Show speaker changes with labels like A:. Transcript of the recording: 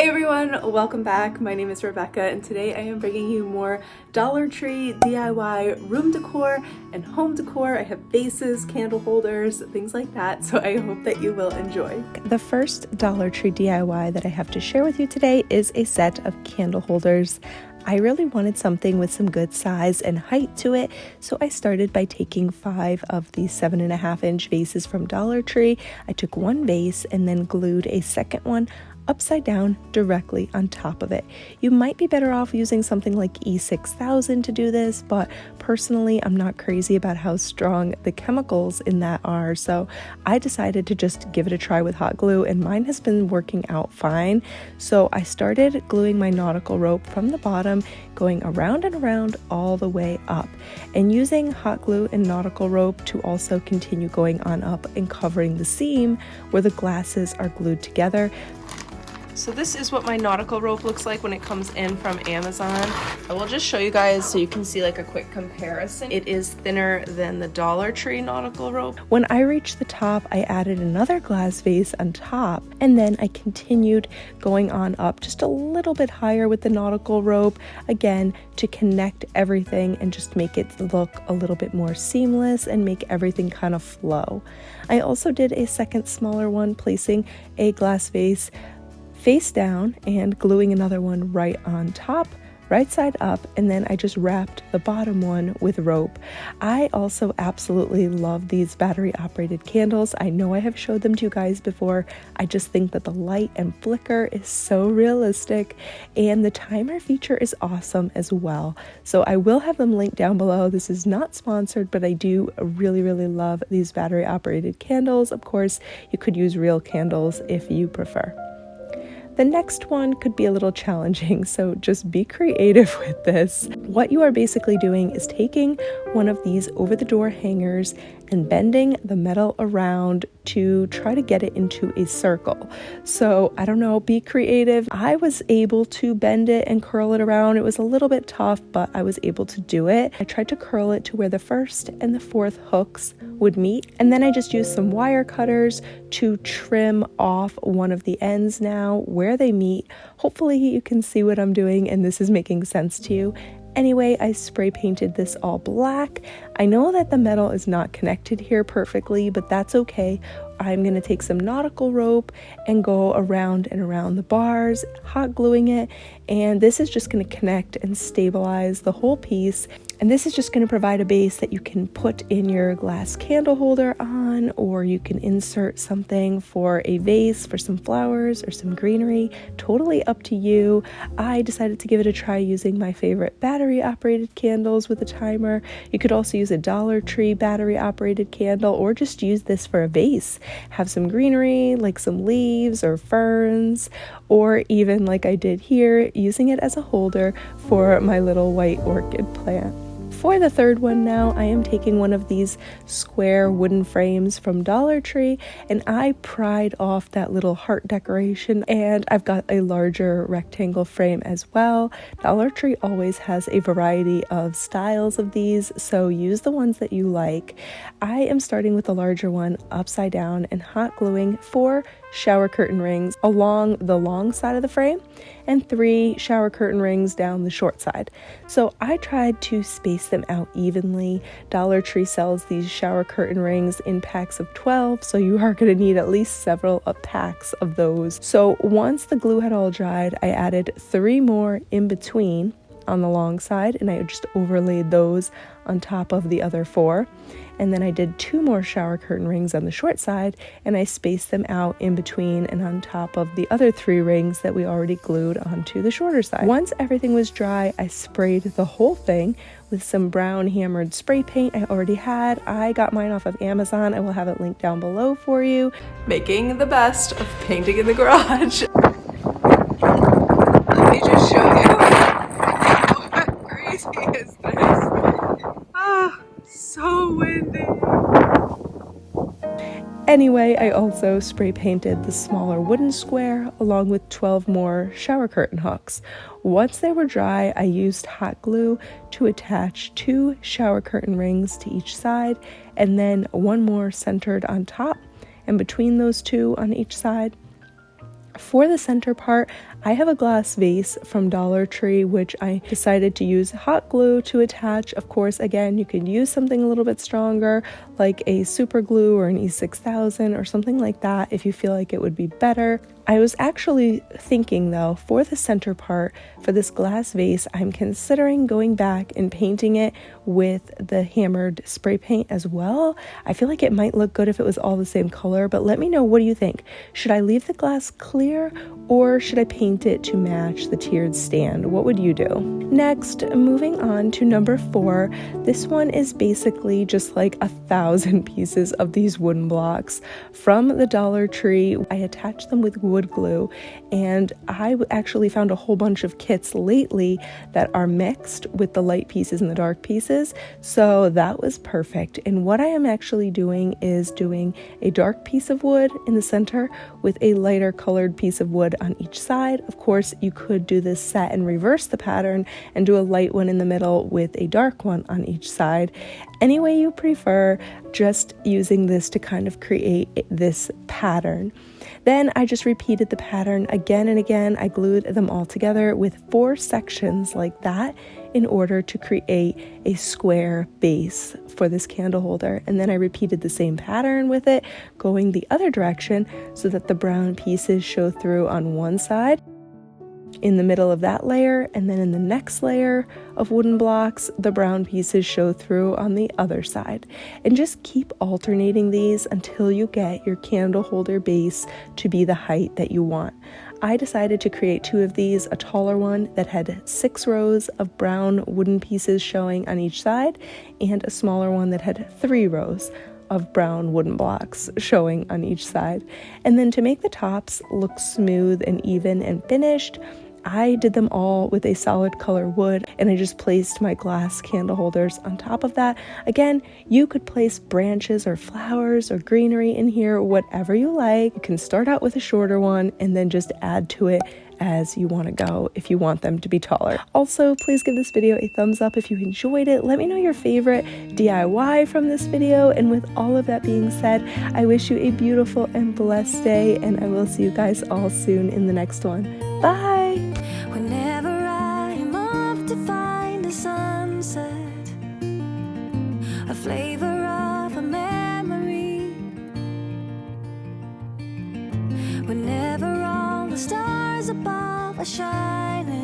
A: Hey everyone, welcome back. My name is Rebecca and today I am bringing you more Dollar Tree DIY room decor and home decor. I have vases, candle holders, things like that, so I hope that you will enjoy. The first Dollar Tree DIY that I have to share with you today is a set of candle holders. I really wanted something with some good size and height to it, so I started by taking 5 of these 7.5-inch vases from Dollar Tree. I took one vase and then glued a second one upside down directly on top of it. You might be better off using something like E6000 to do this, but personally I'm not crazy about how strong the chemicals in that are, so I decided to just give it a try with hot glue, and mine has been working out fine. So I started gluing my nautical rope from the bottom, going around and around all the way up, and using hot glue and nautical rope to also continue going on up and covering the seam where the glasses are glued together. So this is what my nautical rope looks like when it comes in from Amazon. I will just show you guys so you can see like a quick comparison. It is thinner than the Dollar Tree nautical rope. When I reached the top, I added another glass vase on top, and then I continued going on up just a little bit higher with the nautical rope, again, to connect everything and just make it look a little bit more seamless and make everything kind of flow. I also did a second smaller one, placing a glass vase face down and gluing another one right on top, right side up, and then I just wrapped the bottom one with rope. I also absolutely love these battery operated candles. I know I have showed them to you guys before. I just think that the light and flicker is so realistic, and the timer feature is awesome as well. So I will have them linked down below. This is not sponsored, but I do really love these battery operated candles. Of course, you could use real candles if you prefer. The next one could be a little challenging, so just be creative with this. What you are basically doing is taking one of these over-the-door hangers and bending the metal around to try to get it into a circle. So I don't know, be creative. I was able to bend it and curl it around. It was a little bit tough, but I was able to do it. I tried to curl it to where the first and the fourth hooks would meet, and then I just used some wire cutters to trim off one of the ends now where they meet. Hopefully you can see what I'm doing and this is making sense to you. Anyway, I spray painted this all black. I know that the metal is not connected here perfectly, but that's okay. I'm going to take some nautical rope and go around and around the bars, hot gluing it, and this is just going to connect and stabilize the whole piece. And this is just going to provide a base that you can put in your glass candle holder on, or you can insert something for a vase for some flowers or some greenery. Totally up to you. I decided to give it a try using my favorite battery operated candles with a timer. You could also use a Dollar Tree battery operated candle, or just use this for a vase. Have some greenery like some leaves or ferns, or even like I did here, using it as a holder for my little white orchid plant. For the third one now, I am taking one of these square wooden frames from Dollar Tree, and I pried off that little heart decoration, and I've got a larger rectangle frame as well. Dollar Tree always has a variety of styles of these, so use the ones that you like. I am starting with the larger one upside down and hot gluing 4 shower curtain rings along the long side of the frame and 3 shower curtain rings down the short side. So I tried to space them out evenly. Dollar Tree sells these shower curtain rings in packs of 12, so you are going to need at least several packs of those. So once the glue had all dried, I added 3 more in between on the long side, and I just overlaid those on top of the other 4. And then I did 2 more shower curtain rings on the short side, and I spaced them out in between and on top of the other 3 rings that we already glued onto the shorter side. Once everything was dry, I sprayed the whole thing with some brown hammered spray paint I already had. I got mine off of Amazon. I will have it linked down below for you. Making the best of painting in the garage. Let me just show you. How crazy is this? So windy. Anyway, I also spray painted the smaller wooden square along with 12 more shower curtain hooks. Once they were dry, I used hot glue to attach 2 shower curtain rings to each side, and then 1 more centered on top and between those 2 on each side. For the center part, I have a glass vase from Dollar Tree, which I decided to use hot glue to attach. Of course, again, you could use something a little bit stronger, like a super glue or an E6000 or something like that if you feel like it would be better. I was actually thinking though, for the center part, for this glass vase, I'm considering going back and painting it with the hammered spray paint as well. I feel like it might look good if it was all the same color, but let me know, what do you think? Should I leave the glass clear or should I paint it to match the tiered stand? What would you do? Next, moving on to number 4. This one is basically just like 1,000 pieces of these wooden blocks from the Dollar Tree. I attached them with wood glue, and I actually found a whole bunch of kits lately that are mixed with the light pieces and the dark pieces, so that was perfect. And what I am actually doing is doing a dark piece of wood in the center with a lighter colored piece of wood on each side. Of course, you could do this set and reverse the pattern and do a light one in the middle with a dark one on each side. Any way you prefer, just using this to kind of create this pattern. Then I just repeated the pattern again and again. I glued them all together with 4 sections like that in order to create a square base for this candle holder. And then I repeated the same pattern with it, going the other direction so that the brown pieces show through on one side in the middle of that layer, and then in the next layer of wooden blocks, the brown pieces show through on the other side. And just keep alternating these until you get your candle holder base to be the height that you want. I decided to create 2 of these, a taller one that had 6 rows of brown wooden pieces showing on each side, and a smaller one that had 3 rows of brown wooden blocks showing on each side. And then to make the tops look smooth and even and finished, I did them all with a solid color wood, and I just placed my glass candle holders on top of that. Again, you could place branches or flowers or greenery in here, whatever you like. You can start out with a shorter one and then just add to it as you want to go if you want them to be taller. Also, please give this video a thumbs up if you enjoyed it. Let me know your favorite DIY from this video. And with all of that being said, I wish you a beautiful and blessed day, and I will see you guys all soon in the next one. Bye!
B: Whenever I'm off to find a sunset, a flavor of a memory, whenever all the stars above are shining,